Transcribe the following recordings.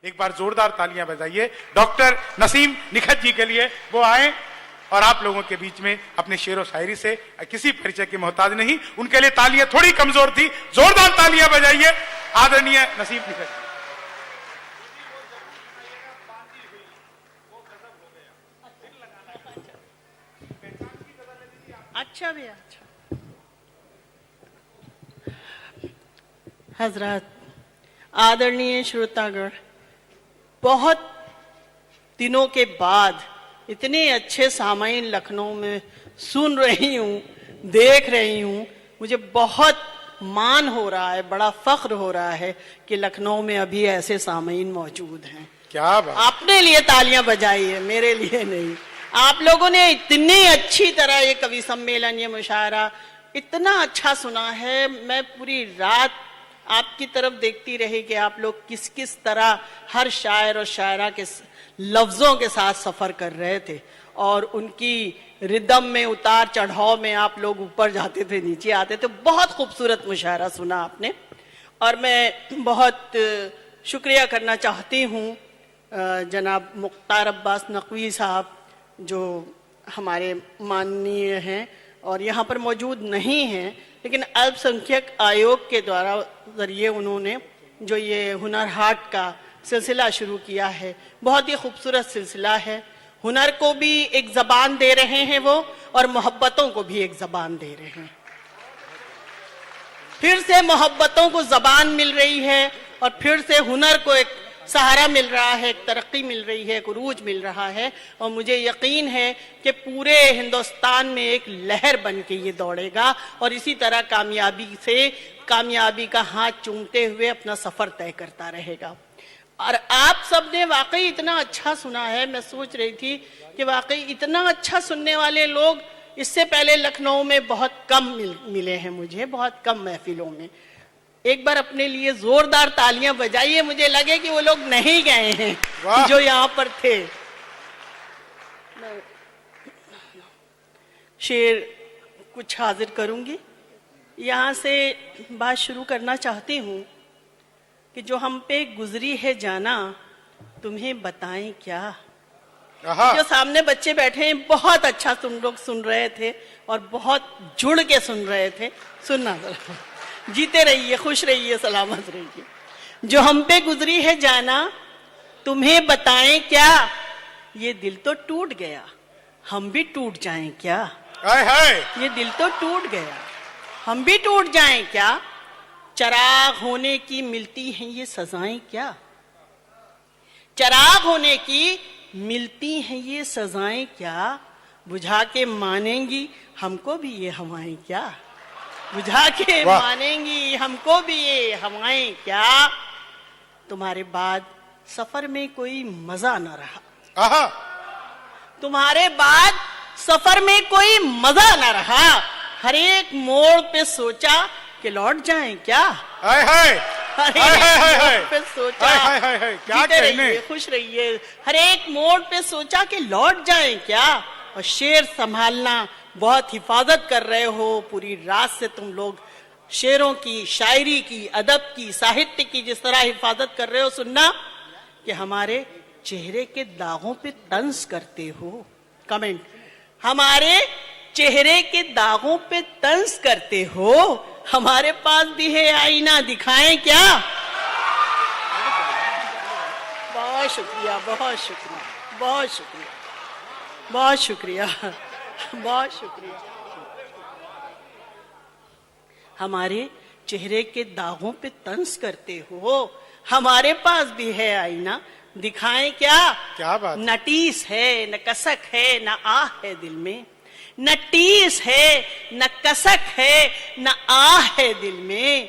एक बार जोरदार तालियां बजाइए डॉक्टर नसीम निखत जी के लिए। वो आए और आप लोगों के बीच में अपने शेर व शायरी से किसी परिचय के मोहताज नहीं, उनके लिए तालियां थोड़ी कमजोर थी। जोरदार तालियां बजाइए आदरणीय नसीम निखत जी। अच्छा भैया, अच्छा। हजरत, आदरणीय श्रोतागण, बहुत दिनों के बाद इतने अच्छे सामाइन लखनऊ में सुन रही हूँ, देख रही हूँ। मुझे बहुत मान हो रहा है, बड़ा फख्र हो रहा है कि लखनऊ में अभी ऐसे सामाइन मौजूद हैं। क्या बात। अपने लिए तालियां बजाइए, मेरे लिए नहीं। आप लोगों ने इतनी अच्छी तरह ये कवि सम्मेलन, ये मुशायरा इतना अच्छा सुना है। मैं पूरी रात आपकी तरफ देखती रही कि आप लोग किस किस तरह हर शायर और शायरा के लफ्जों के साथ सफर कर रहे थे और उनकी रिदम में, उतार चढ़ाव में आप लोग ऊपर जाते थे, नीचे आते थे। बहुत खूबसूरत मुशायरा सुना आपने और मैं बहुत शुक्रिया करना चाहती हूँ जनाब मुख्तार अब्बास नकवी साहब, जो हमारे माननीय हैं और यहाँ पर मौजूद नहीं हैं, लेकिन अल्पसंख्यक आयोग के द्वारा जरिए उन्होंने जो ये हुनर हाट का सिलसिला शुरू किया है, बहुत ही खूबसूरत सिलसिला है। हुनर को भी एक जबान दे रहे हैं वो, और मोहब्बतों को भी एक जबान दे रहे हैं। फिर से मोहब्बतों को जबान मिल रही है और फिर से हुनर को एक सहारा मिल रहा है, एक तरक्की मिल रही है, एक उरूज मिल रहा है। और मुझे यकीन है कि पूरे हिंदुस्तान में एक लहर बन के ये दौड़ेगा और इसी तरह कामयाबी का हाथ चूमते हुए अपना सफर तय करता रहेगा। और आप सब ने वाकई इतना अच्छा सुना है। मैं सोच रही थी कि वाकई इतना अच्छा सुनने वाले लोग इससे पहले लखनऊ में बहुत कम मिले हैं मुझे, बहुत कम महफिलों में। एक बार अपने लिए जोरदार तालियां बजाइए, मुझे लगे कि वो लोग नहीं गए हैं जो यहाँ पर थे। शेर कुछ हाजिर करूंगी, यहाँ से बात शुरू करना चाहती हूँ कि जो हम पे गुजरी है जाना, तुम्हें बताएं क्या। जो सामने बच्चे बैठे हैं, बहुत अच्छा लोग सुन रहे थे और बहुत जुड़ के सुन रहे थे। सुनना जरा, जीते रहिए, खुश रहिए, सलामत रहिए। जो हम पे गुजरी है जाना, तुम्हें बताएं क्या। ये दिल तो टूट गया, हम भी टूट जाएं क्या। ये दिल तो टूट गया, हम भी टूट जाएं क्या। चराग होने की मिलती हैं ये सजाएं क्या। चराग होने की मिलती हैं ये सजाएं क्या। बुझा के मानेंगी हमको भी ये हवाएं क्या। बुझा के मानेंगी हमको भी ये हवाएं क्या। तुम्हारे बाद सफर में कोई मजा न रहा। तुम्हारे बाद सफर में कोई मजा न रहा। हर एक मोड़ पे सोचा कि लौट जाएं क्या। हर एक मोड़ पे सोचा, जीते रहिए, खुश रहिए। हर एक मोड़ पे सोचा कि लौट जाएं क्या। और शेर संभालना, बहुत हिफाजत कर रहे हो पूरी रात से तुम लोग शेरों की, शायरी की, अदब की, साहित्य की जिस तरह हिफाजत कर रहे हो। सुनना कि हमारे चेहरे के दागों पे तंज करते हो। कमेंट, हमारे चेहरे के दागों पे तंज करते हो। हमारे पास भी है आईना, दिखाएं क्या। बहुत शुक्रिया, बहुत शुक्रिया, बहुत शुक्रिया, बहुत शुक्रिया, बहुत शुक्रिया। हमारे चेहरे के दागों पे तंज करते हो। हमारे पास भी है आईना, दिखाएं क्या। क्या बात। न टीस है, न कसक है, न आह है दिल में। न टीस है, न कसक है, न आह है दिल में।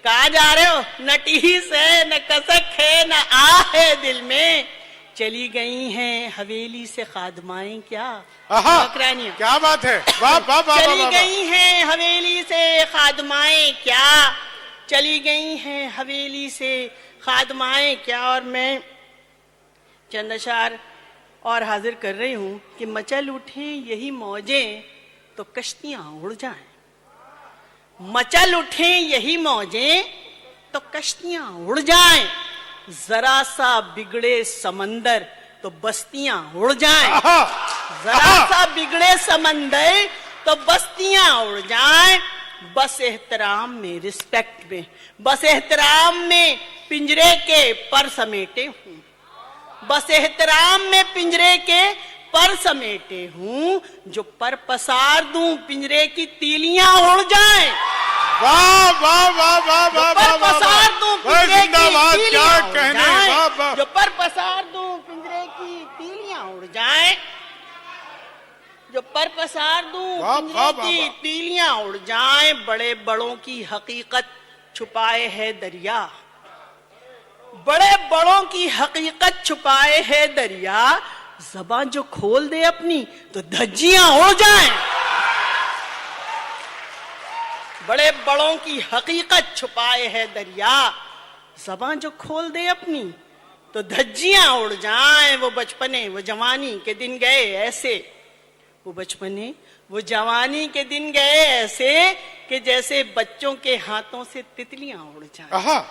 कहाँ जा रहे हो। न टीस है, न कसक है, न आह है दिल में। चली गई हैं हवेली से खादमाएं क्या। क्या बात है। वाह वाह वाह। चली गई हैं हवेली से खादमाएं क्या। चली गई हैं हवेली से खादमाएं क्या। और मैं चंद अशार और हाजिर कर रही हूँ कि मचल उठे यही मौजें तो कश्तियां उड़ जाएं। मचल उठे यही मौजें तो कश्तियां उड़ जाएं। जरा सा बिगड़े समंदर तो बस्तियां उड़ जाएं, जरा सा बिगड़े समंदर तो बस्तियां उड़ जाएं, बस एहतराम में, रिस्पेक्ट में, बस एहतराम में पिंजरे के पर समेटे हूं, बस एहतराम में पिंजरे के पर समेटे हूं, जो पर पसार दूं पिंजरे की तीलियां उड़ जाएं। वाह वाह वाह वाह वाह पर पसार दूं पिंजरे की तीलियां उड़ कहने, जाएं, वाह वाह। जो पर पसार दूं पिंजरे की तीलियां उड़ जाएं, जो पर पसार दूं पिंजरे की तीलियां उड़ जाएं, बड़े बड़ों की हकीकत छुपाए है दरिया, बड़े बड़ों की हकीकत छुपाए है दरिया, ज़बान जो खोल दे अपनी तो धज्जियां उड़ जाएं। बड़े बड़ों की हकीकत छुपाए है दरिया, ज़बान जो खोल दे अपनी तो धज्जियां उड़ जाएं। वो बचपने वो जवानी के दिन गए ऐसे, वो बचपने वो जवानी के दिन गए ऐसे कि जैसे बच्चों के हाथों से तितलियां उड़ जाएं,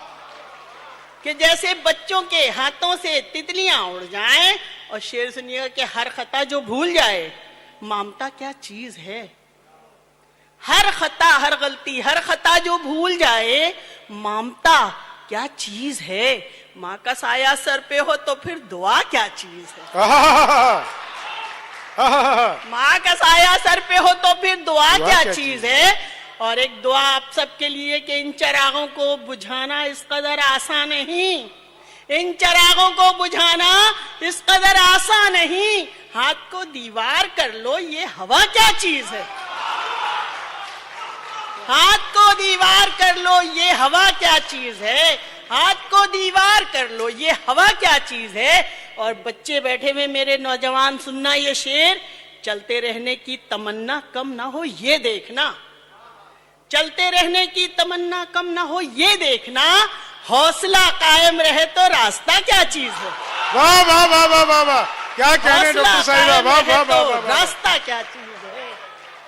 कि जैसे बच्चों के हाथों से तितलियां उड़ जाएं। और शेर सुनिएगा कि हर खता जो भूल जाए, ममता क्या चीज है, हर खता हर गलती हर खता जो भूल जाए, ममता क्या चीज है। माँ का साया सर पे हो तो फिर दुआ क्या चीज है, माँ का साया सर पे हो तो फिर दुआ क्या चीज है। और एक दुआ आप सबके लिए कि इन चिरागों को बुझाना इस कदर आसान नहीं, इन चिरागों को बुझाना इस कदर आसान नहीं। हाथ को दीवार कर लो, ये हवा क्या चीज है, हाथ को दीवार कर लो, ये हवा क्या चीज है, हाथ को दीवार कर लो, ये हवा क्या चीज है। और बच्चे बैठे हुए मेरे नौजवान, सुनना ये शेर, चलते रहने की तमन्ना कम ना हो ये देखना, चलते रहने की तमन्ना कम ना हो ये देखना, हौसला कायम रहे तो रास्ता क्या चीज है। वाह वाह वाह वाह वाह वाह, क्या कहने डॉक्टर साहिबा, वाह वाह वाह, रास्ता क्या चीज है,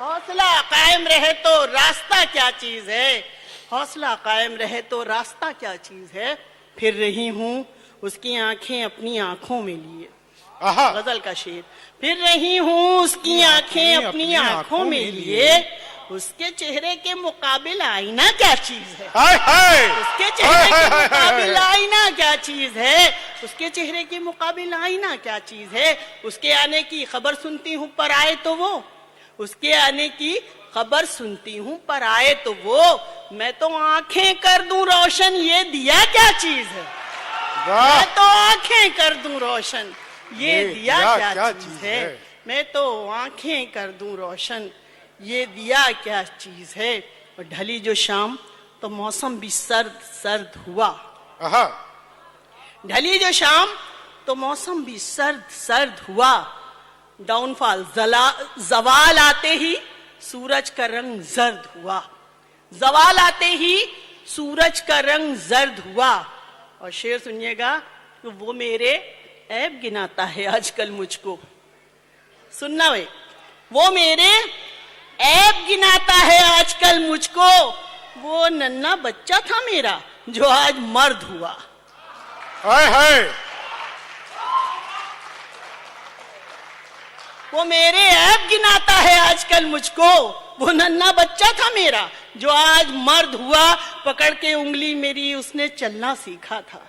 हौसला कायम रहे तो रास्ता क्या चीज है, हौसला कायम रहे तो रास्ता क्या चीज है। फिर रही हूं उसकी आंखें अपनी आंखों में लिए, गजल का शेर। फिर रही हूं उसकी आंखें अपनी आंखों में लिए, उसके चेहरे के मुकाबिल आईना क्या चीज है, उसके चेहरे के मुकाबिल आईना क्या चीज है, उसके चेहरे के मुकाबिल आईना क्या चीज है। उसके आने की खबर सुनती हूँ पर आए तो वो, उसके आने की खबर सुनती हूँ पर आए तो वो, मैं तो आंखें कर दूं रोशन ये दिया क्या चीज है, मैं तो आंखें कर दूं रोशन ये दिया क्या चीज है, मैं तो आंखें कर दूं रोशन ये दिया क्या चीज है। और ढली जो शाम तो मौसम भी सर्द सर्द हुआ, ढली जो शाम तो मौसम भी सर्द सर्द हुआ, डाउनफॉल जवाल आते ही सूरज का रंग जर्द हुआ, जवाल आते ही सूरज का रंग जर्द हुआ। और शेर सुनिएगा, तो वो मेरे ऐब गिनाता है आजकल मुझको, सुनना भाई, वो मेरे ऐब गिनाता है आजकल मुझको, वो नन्हा बच्चा था मेरा जो आज मर्द हुआ। हाय हाय, वो मेरे ऐब गिनाता है आजकल मुझको, वो नन्हा बच्चा था मेरा जो आज मर्द हुआ। पकड़ के उंगली मेरी उसने चलना सीखा था,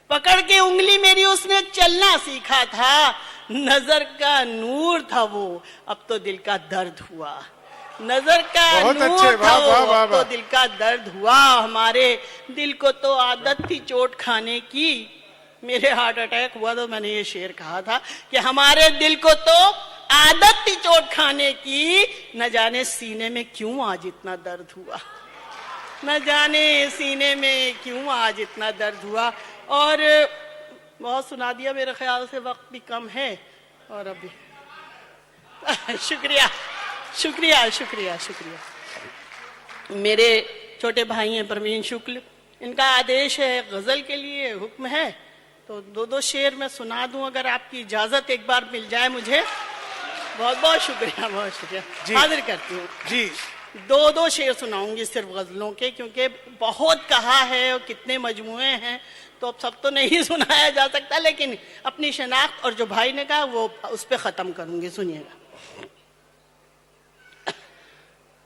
पकड़ के उंगली मेरी उसने चलना सीखा था, नजर का नूर था वो अब तो दिल का दर्द हुआ, नजर का नूर था वो अब तो दिल का दर्द हुआ। हमारे दिल को तो आदत थी चोट खाने की, मेरे हार्ट अटैक हुआ तो मैंने ये शेर कहा था कि हमारे दिल को तो आदत थी चोट खाने की, न जाने सीने में क्यों आज इतना दर्द हुआ, न जाने सीने में क्यों आज इतना दर्द हुआ। और बहुत सुना दिया, मेरे ख्याल से वक्त भी कम है और अभी शुक्रिया शुक्रिया शुक्रिया शुक्रिया। मेरे छोटे भाई हैं प्रवीण शुक्ल, इनका आदेश है, गजल के लिए हुक्म है, तो दो दो शेर मैं सुना दूं अगर आपकी इजाजत एक बार मिल जाए मुझे। बहुत बहुत शुक्रिया, बहुत शुक्रिया, हाजिर करती हूँ जी। दो दो शेर सुनाऊंगी सिर्फ गजलों के, क्योंकि बहुत कहा है और कितने मजमुए हैं तो अब सब तो नहीं सुनाया जा सकता, लेकिन अपनी शनाख्त और जो भाई ने कहा वो उस पर खत्म करूंगी, सुनिएगा।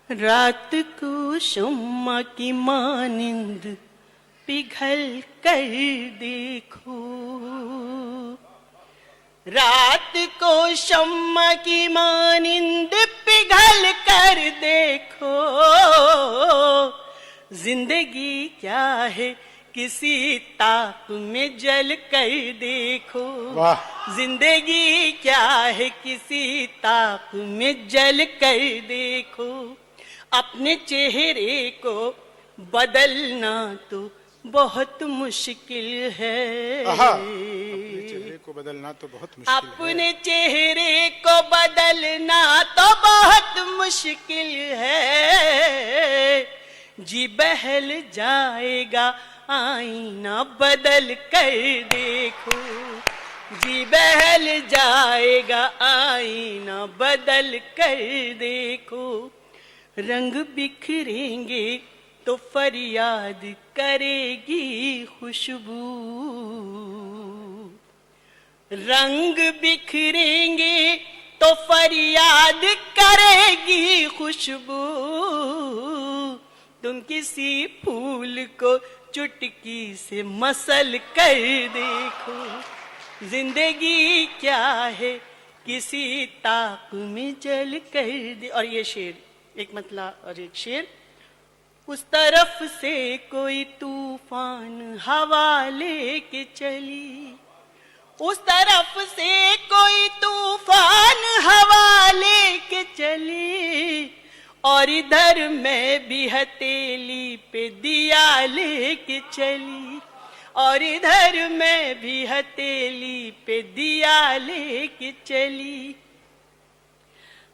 रात को शम्मा की मानिंद पिघल कर देखो, रात को शम्मा की मानिंद पिघल कर देखो, जिंदगी क्या है किसी ताप में जल कर देखो, जिंदगी क्या है किसी ताप में जल कर देखो, अपने चेहरे को बदलना तो बहुत मुश्किल है, अपने चेहरे को बदलना तो बहुत मुश्किल है, अपने चेहरे को बदलना तो बहुत मुश्किल है, जी बहल जाएगा आईना बदल कर देखो, जी बहल जाएगा आईना बदल कर देखो, रंग बिखरेंगे तो फरियाद करेगी खुशबू, रंग बिखरेंगे तो फरियाद करेगी खुशबू, तुम किसी फूल को चुटकी से मसल कर देखो, जिंदगी क्या है किसी ताक में जल कर दे। और ये शेर एक मतलब और एक शेर, उस तरफ से कोई तूफान हवा लेके चली, उस तरफ से कोई तूफान हवा लेके चली, और इधर मैं भी हथेली पे दिया लेके चली, और इधर मैं भी हथेली पे दिया लेके चली,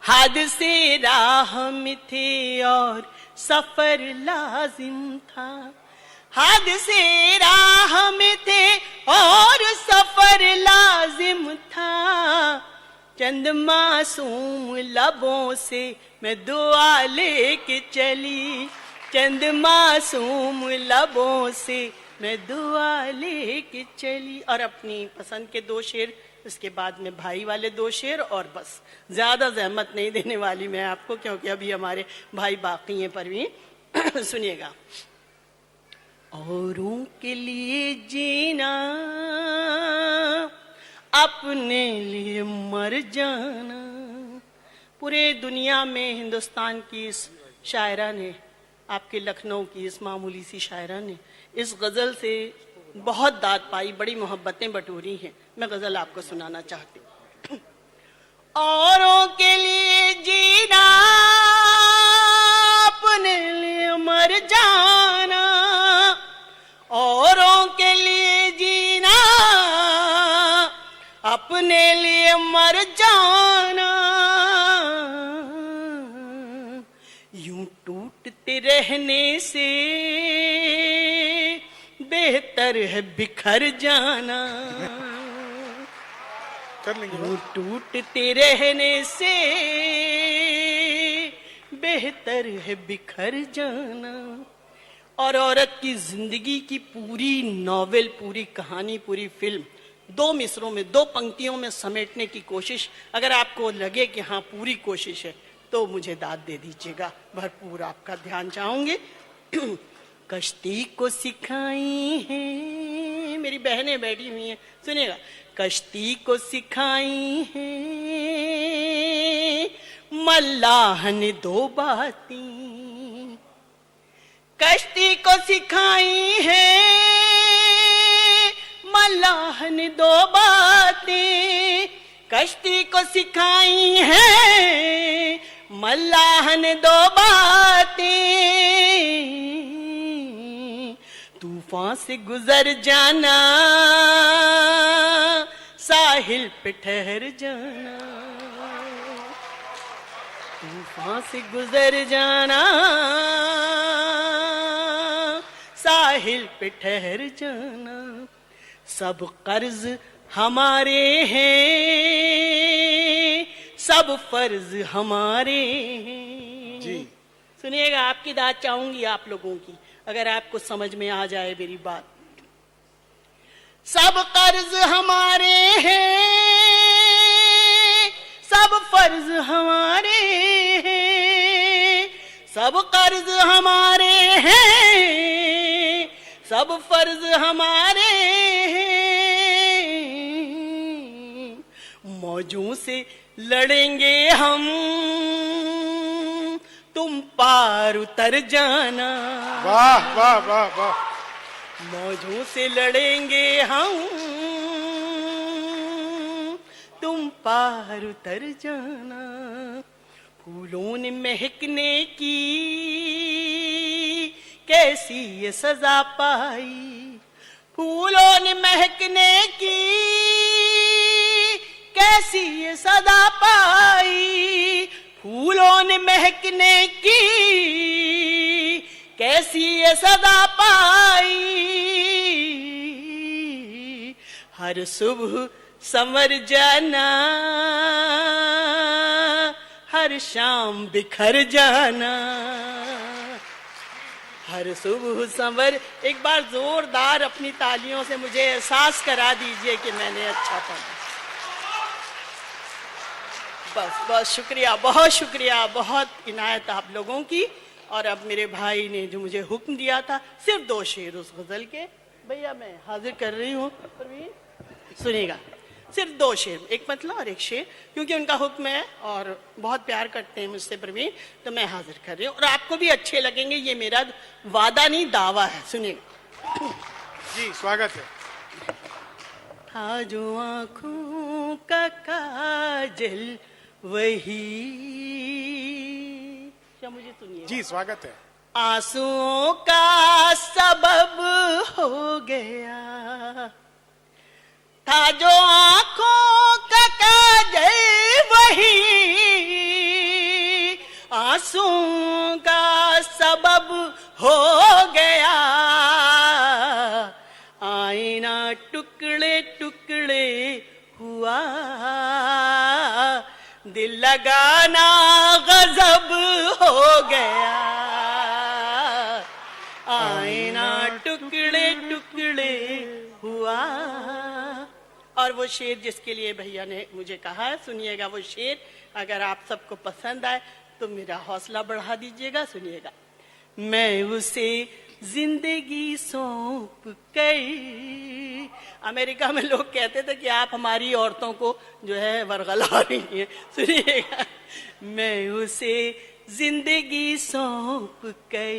हादसे राह में थे और सफर लाजिम था, हादसे राह में थे और सफर लाजिम था, चंद मासूम लबों से मैं दुआ लेके चली, चंद मासूम लबों से मैं दुआ लेके चली। और अपनी पसंद के दो शेर, उसके बाद में भाई वाले दो शेर, और बस ज्यादा जहमत नहीं देने वाली मैं आपको, क्योंकि अभी हमारे भाई बाकी हैं परवीन। सुनिएगा। औरों के लिए जीना अपने लिए मर जाना। पूरे दुनिया में हिंदुस्तान की इस शायरा ने, आपके लखनऊ की इस मामूली सी शायरा ने इस गजल से बहुत दाद पाई, बड़ी मोहब्बतें बटोरी हैं। मैं गजल आपको सुनाना चाहती हूँ। औरों के लिए जीना अपने लिए मर जाना, औरों के लिए जीना अपने लिए मर जाना, यूं टूटते रहने से बेहतर है बिखर जाना। कर लेंगे। यूं टूटते रहने से बेहतर है बिखर जाना। और औरत की जिंदगी की पूरी नॉवेल, पूरी कहानी, पूरी फिल्म दो मिसरों में, दो पंक्तियों में समेटने की कोशिश, अगर आपको लगे कि हाँ पूरी कोशिश है तो मुझे दाद दे दीजिएगा, भरपूर आपका ध्यान चाहूंगे। कश्ती को सिखाई है, मेरी बहनें बैठी हुई हैं, सुनिएगा। कश्ती को सिखाई है मल्लाह ने दो बातें, कश्ती को सिखाई है मल्लाह ने दो बातें, कश्ती को सिखाई है मल्लाह ने दो बातें, तूफान से गुजर जाना साहिल पे ठहर जाना, तूफान से गुजर जाना साहिल पे ठहर जाना। सब कर्ज हमारे हैं, सब फर्ज हमारे हैं। जी सुनिएगा, आपकी दाद चाहूंगी आप लोगों की, अगर आपको समझ में आ जाए मेरी बात। सब कर्ज हमारे हैं, सब फर्ज हमारे हैं, सब कर्ज हमारे हैं, सब फर्ज हमारे हैं। मौजों से लड़ेंगे हम, तुम पार उतर जाना। वाह वाह वाह वाह। मौजों से लड़ेंगे हम, तुम पार उतर जाना। फूलों ने महकने की कैसी ये सजा पाई, फूलों ने महकने की कैसी ये सजा पाई, फूलों ने महकने की कैसी ये सदा पाई। हर सुबह संवर जाना, हर शाम बिखर जाना। हर सुबह संवर। एक बार जोरदार अपनी तालियों से मुझे एहसास करा दीजिए कि मैंने अच्छा पढ़ा। बस बस शुक्रिया, बहुत शुक्रिया, बहुत इनायत आप लोगों की। और अब मेरे भाई ने जो मुझे हुक्म दिया था, सिर्फ 2 शेर उस गजल के, भैया मैं हाजिर कर रही हूँ। सुनिएगा, सिर्फ 2 शेर, एक मतलब और एक शेर, क्योंकि उनका हुक्म है और बहुत प्यार करते हैं मुझसे प्रवीण, तो मैं हाजिर कर रही हूँ और आपको भी अच्छे लगेंगे। ये मेरा वादा नहीं, दावा है। सुनिएगा जी, स्वागत है। था जो आँखों का काजल वही, क्या मुझे सुनिए जी, स्वागत है। आंसुओं का सबब हो गया, था जो आंखों का काजल वही, आंसुओं का सबब हो गया। आईना टुकड़े टुकड़े हुआ, दिल लगाना गजब हो गया। आईना टुकड़े टुकड़े हुआ। और वो शेर जिसके लिए भैया ने मुझे कहा है, सुनिएगा वो शेर। अगर आप सबको पसंद आए तो मेरा हौसला बढ़ा दीजिएगा। सुनिएगा। मैं उसे जिंदगी सौंप कर, अमेरिका में लोग कहते थे कि आप हमारी औरतों को जो है वरगला रही हैं। सुनिएगा। मैं उसे जिंदगी सौंप कर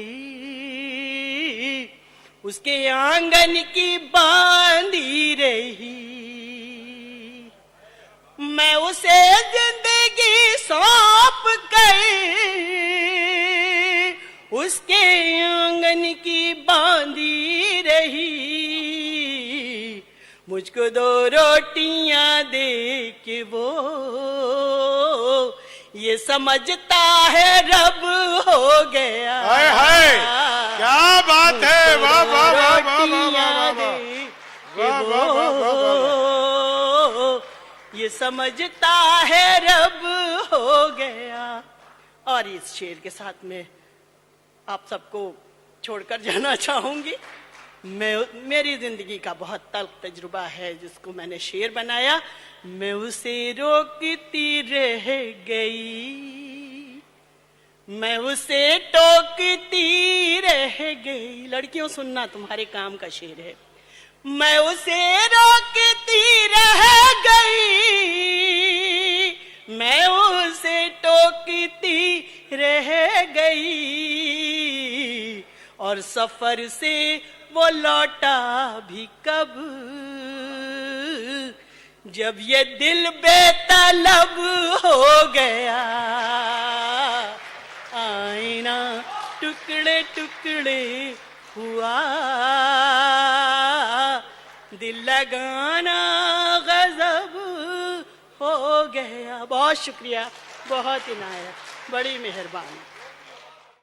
उसके आंगन की बांधी रही, मैं उसे जिंदगी सौंप कर उसके आंगन की बांधी रही। मुझको 2 रोटियां दे के वो ये समझता है रब हो गया। हाय हाय, क्या बात है। वाह वाह वाह वाह वाह। ये समझता है रब हो गया। और इस शेर के साथ में आप सबको छोड़कर जाना चाहूंगी। मेरी जिंदगी का बहुत तल्ख तजुर्बा है जिसको मैंने शेर बनाया। मैं उसे रोकती रह गई, मैं उसे टोकती रह गई। लड़कियों सुनना, तुम्हारे काम का शेर है। मैं उसे रोकती रह गई, मैं उसे टोकती रह गई। और सफर से वो लौटा भी कब, जब ये दिल बेतलब हो गया। आईना टुकड़े टुकड़े हुआ, दिल लगाना गजब हो गया। बहुत शुक्रिया, बहुत इनायत, बड़ी मेहरबानी।